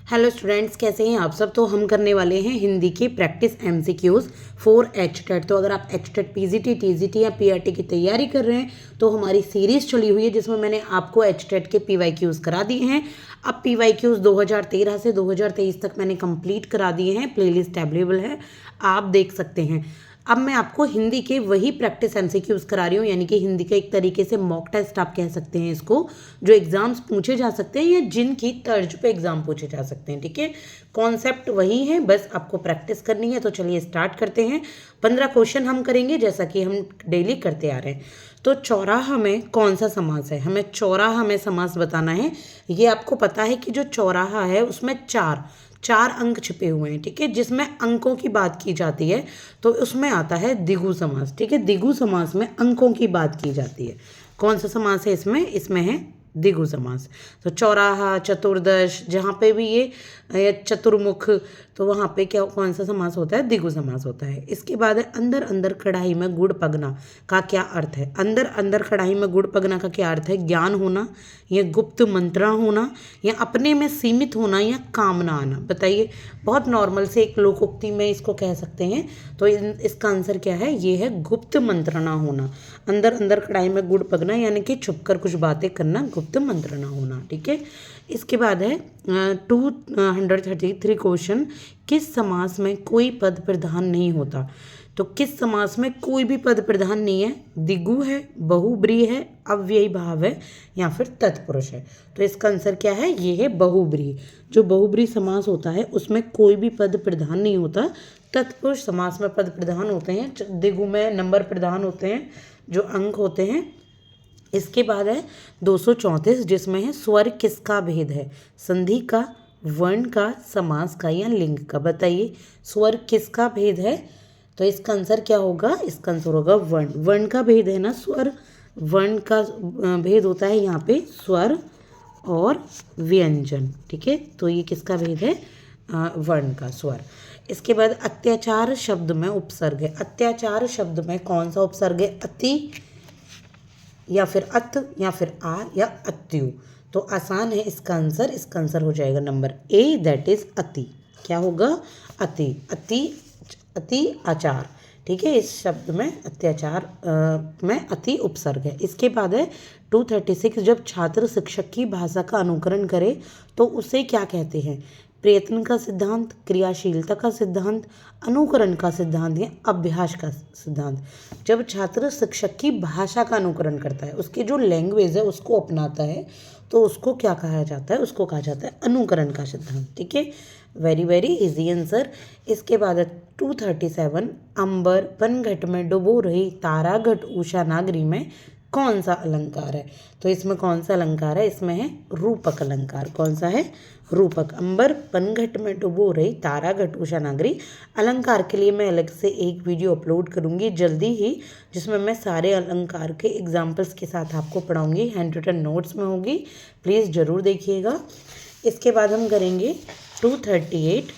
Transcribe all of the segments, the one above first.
Hello students, कैसे हैं आप सब। तो हम करने वाले हैं हिंदी की प्रैक्टिस एमसीक्यूज फॉर एचटेट। तो अगर आप एचटेट पीजीटी टीजीटी या पीआरटी की तैयारी कर रहे हैं तो हमारी सीरीज़ चली हुई है जिसमें मैंने आपको एचटेट के पीवाईक्यूज करा दिए हैं। अब पीवाईक्यूज 2013 से 2023 तक मैंने कंप्लीट करा दिए हैं, प्लेलिस्ट अवेलेबल है, आप देख सकते हैं। अब मैं आपको हिंदी के वही प्रैक्टिस एमसीक्यूज करा रही हूँ, यानी कि हिंदी का एक तरीके से मॉक टेस्ट आप कह सकते हैं इसको, जो एग्जाम्स पूछे जा सकते हैं या जिनकी तर्ज पे एग्जाम पूछे जा सकते हैं। ठीक है, कॉन्सेप्ट वही है, बस आपको प्रैक्टिस करनी है। तो चलिए स्टार्ट करते हैं। 15 क्वेश्चन हम करेंगे जैसा कि हम डेली करते आ रहे हैं। तो चौराहा में कौन सा समास है, हमें चौराहा में समास बताना है। ये आपको पता है कि जो चौराहा है उसमें चार अंक छिपे हुए हैं। ठीक है, जिसमें अंकों की बात की जाती है तो उसमें आता है द्विगु समास। ठीक है, द्विगु समास में अंकों की बात की जाती है। कौन सा समास है इसमें है द्विगु समास। तो चौराहा, चतुर्दश, जहाँ पे भी ये चतुर्मुख, तो वहाँ पे क्या कौन सा समास होता है, द्विगु समास होता है। इसके बाद है अंदर अंदर कढ़ाई में गुड़ पगना का क्या अर्थ है। अंदर अंदर कढ़ाई में गुड़ पगना का क्या अर्थ है, ज्ञान होना या गुप्त मंत्रणा होना या अपने में सीमित होना या कामना आना। बताइए, बहुत नॉर्मल से एक लोकोक्ति में इसको कह सकते हैं। तो इसका आंसर क्या है, ये है गुप्त मंत्रणा होना। अंदर अंदर कढ़ाई में गुड़ पगना यानी कि छुपकर कुछ बातें करना, गुप्त मंत्रणा होना। ठीक है, इसके बाद है 233 क्वेश्चन, किस समास में कोई पद प्रधान नहीं होता। तो किस समास में कोई भी पद प्रधान नहीं है, द्विगु है, बहुब्रीहि है, अव्ययी भाव है या फिर तत्पुरुष है। तो इसका आंसर क्या है, ये है बहुब्रीहि। जो बहुब्रीहि समास होता है उसमें कोई भी पद प्रधान नहीं होता। तत्पुरुष समास में पद प्रधान होते हैं, द्विगु में नंबर प्रधान होते हैं, जो अंक होते हैं। इसके बाद है 234, जिसमें है स्वर किसका भेद है, संधि का, वर्ण का, समास का या लिंग का। बताइए, स्वर किसका भेद है। तो इसका आंसर क्या होगा, इसका आंसर होगा वर्ण का भेद है ना, स्वर वर्ण का भेद होता है यहाँ पे स्वर और व्यंजन। ठीक है, तो ये किसका भेद है, वर्ण का, स्वर। इसके बाद अत्याचार शब्द में उपसर्ग है। अत्याचार शब्द में कौन सा उपसर्ग है, अति या फिर अत या फिर आ या अत्यु। तो आसान है इसका आंसर हो जाएगा नंबर ए, दैट इज अति। क्या होगा, अति आचार। ठीक है, इस शब्द में अत्याचार में अति उपसर्ग है। इसके बाद है 236, जब छात्र शिक्षक की भाषा का अनुकरण करे तो उसे क्या कहते हैं, प्रयत्न का सिद्धांत, क्रियाशीलता का सिद्धांत, अनुकरण का सिद्धांत या अभ्यास का सिद्धांत। जब छात्र शिक्षक की भाषा का अनुकरण करता है, उसकी जो लैंग्वेज है उसको अपनाता है, तो उसको क्या कहा जाता है, उसको कहा जाता है अनुकरण का सिद्धांत। ठीक है, वेरी वेरी इजी आंसर। इसके बाद 237, अंबर पनघट में डुबो रही तारा घट उषा नागरी में कौन सा अलंकार है। तो इसमें कौन सा अलंकार है, इसमें है रूपक अलंकार। कौन सा है, रूपक। अंबर पनघट में डुबो रही तारा घट उषा नागरी अलंकार के लिए मैं अलग से एक वीडियो अपलोड करूंगी जल्दी ही, जिसमें मैं सारे अलंकार के एग्जाम्पल्स के साथ आपको पढ़ाऊंगी, हैंड रिटन नोट्स में होगी, प्लीज़ ज़रूर देखिएगा। इसके बाद हम करेंगे 238,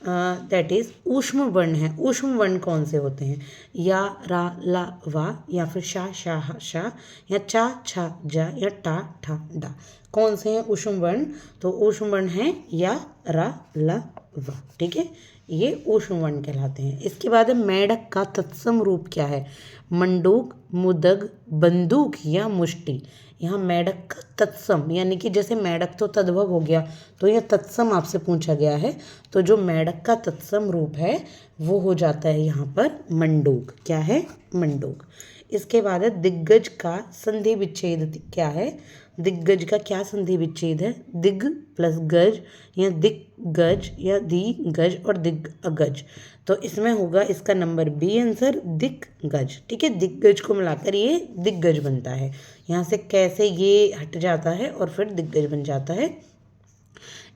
दैट इज़ ऊष्म वर्ण है। ऊष्म वर्ण कौन से होते हैं, या, रा, ला, वा या फिर शा, शा, शा या चा, छा, जा या टा, ठा, डा। कौन से हैं ऊष्म वर्ण, तो ऊष्म वर्ण है या, रा, ला, वा। ठीक है, ये ऊष्म वर्ण कहलाते हैं। इसके बाद है मेढक का तत्सम रूप क्या है, मंडूक, मुदग, बंदूक या मुष्टि। यहाँ मेढक का तत्सम यानी कि जैसे मेढक तो तद्भव हो गया, तो यह तत्सम आपसे पूछा गया है, तो जो मेढक का तत्सम रूप है वो हो जाता है यहाँ पर मंडूक। क्या है, मंडूक। इसके बाद है दिग्गज का संधि विच्छेद क्या है। दिग्गज का क्या संधि विच्छेद है, दिग प्लस गज या दिग्गज या दिगज और दिग्गज। तो इसमें होगा इसका नंबर बी आंसर, दिग्गज। ठीक है, दिग्गज को मिलाकर ये दिग्गज बनता है। यहाँ से कैसे ये हट जाता है और फिर दिग्गज बन जाता है।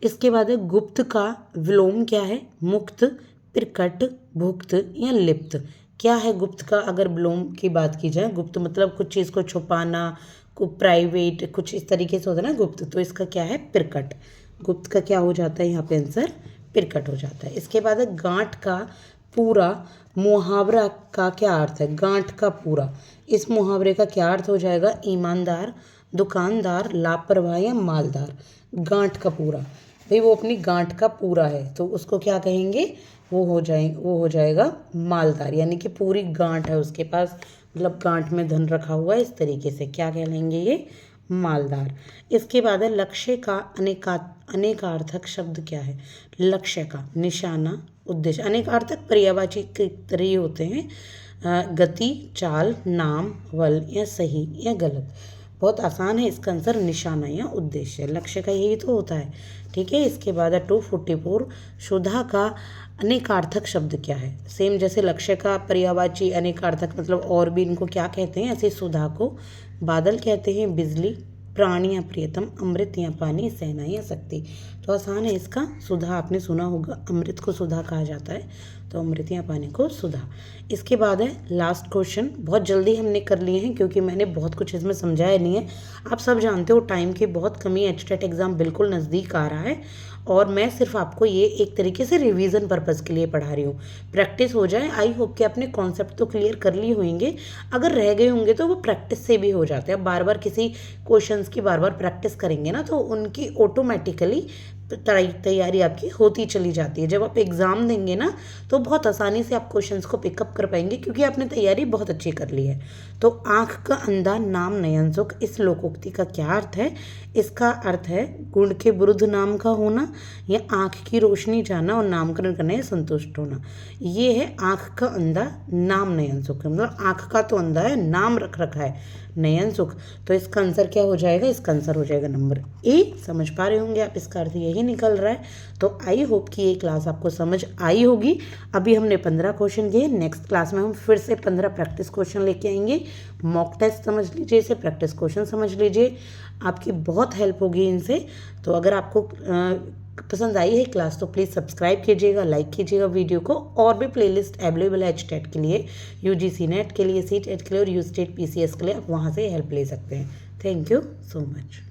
इसके बाद है गुप्त का विलोम क्या है, मुक्त, प्रकट, भुक्त या लिप्त। क्या है गुप्त का अगर विलोम की बात की जाए, गुप्त मतलब कुछ चीज़ को छुपाना, को प्राइवेट, कुछ इस तरीके से होता है ना गुप्त, तो इसका क्या है, प्रकट। गुप्त का क्या हो जाता है यहाँ पे आंसर, प्रकट हो जाता है। इसके बाद है गांठ का पूरा मुहावरा का क्या अर्थ है, गांठ का पूरा, इस मुहावरे का क्या अर्थ हो जाएगा, ईमानदार, दुकानदार, लापरवाह या मालदार। गांठ का पूरा, भाई वो अपनी गांठ का पूरा है तो उसको क्या कहेंगे, वो हो जाएगा मालदार, यानी कि पूरी गांठ है उसके पास, मतलब गांठ में धन रखा हुआ है, इस तरीके से क्या कहलाएंगे ये, मालदार। इसके बाद है लक्ष्य का अनेकार्थक शब्द क्या है। लक्ष्य का निशाना, उद्देश्य, अनेकार्थक पर्यायवाची के तरह होते हैं गति, चाल, नाम, बल या सही या गलत। बहुत आसान है, इसका आंसर निशाना या उद्देश्य, लक्ष्य का यही तो होता है। ठीक है, इसके बाद है 244, सुधा का अनेकार्थक शब्द क्या है। सेम जैसे लक्ष्य का पर्यायवाची अनेकार्थक मतलब और भी इनको क्या कहते हैं, ऐसे सुधा को बादल कहते हैं, बिजली, प्राण या प्रियतम, अमृत या पानी, सेना या शक्ति। तो आसान है इसका, सुधा आपने सुना होगा, अमृत को सुधा कहा जाता है, तो अमृत या पानी को सुधा। इसके बाद है लास्ट क्वेश्चन, बहुत जल्दी हमने कर लिए हैं क्योंकि मैंने बहुत कुछ इसमें समझाया नहीं है। आप सब जानते हो टाइम की बहुत कमी है, एचटेट एग्ज़ाम बिल्कुल नज़दीक आ रहा है और मैं सिर्फ आपको ये एक तरीके से रिवीजन पर्पज़ के लिए पढ़ा रही हूँ, प्रैक्टिस हो जाए। आई होप कि आपने कॉन्सेप्ट तो क्लियर कर लिए होंगे, अगर रह गए होंगे तो वो प्रैक्टिस से भी हो जाते हैं। बार बार किसी क्वेश्चंस की बार बार प्रैक्टिस करेंगे ना तो उनकी ऑटोमेटिकली तैयारी आपकी होती चली जाती है। जब आप एग्ज़ाम देंगे ना तो बहुत आसानी से आप क्वेश्चंस को पिकअप कर पाएंगे क्योंकि आपने तैयारी बहुत अच्छी कर ली है। तो आँख का अंधा नाम नयन सुख, इस लोकोक्ति का क्या अर्थ है। इसका अर्थ है गुण के विरुद्ध नाम का होना या आँख की रोशनी जाना और नामकरण करना या संतुष्ट होना। ये है आँख का अंधा नाम नयन सुख, मतलब आँख का तो अंधा है, नाम रख रखा है नयन सुख। तो इसका आंसर क्या हो जाएगा, इसका आंसर हो जाएगा नंबर ए। समझ पा रहे होंगे आप, इसका अर्थ यही निकल रहा है। तो आई होप कि ये क्लास आपको समझ आई होगी। अभी हमने 15 क्वेश्चन किए, नेक्स्ट क्लास में हम फिर से 15 प्रैक्टिस क्वेश्चन लेके आएंगे। मॉक टेस्ट समझ लीजिए, इसे प्रैक्टिस क्वेश्चन समझ लीजिए, आपकी बहुत हेल्प होगी इनसे। तो अगर आपको पसंद आई है क्लास तो प्लीज़ सब्सक्राइब कीजिएगा, लाइक कीजिएगा वीडियो को। और भी प्लेलिस्ट अवेलेबल है एचटेट के लिए, यूजीसी नेट के लिए, सीटेट के लिए और यूस्टेट पीसीएस के लिए, आप वहाँ से हेल्प ले सकते हैं। Thank you so much.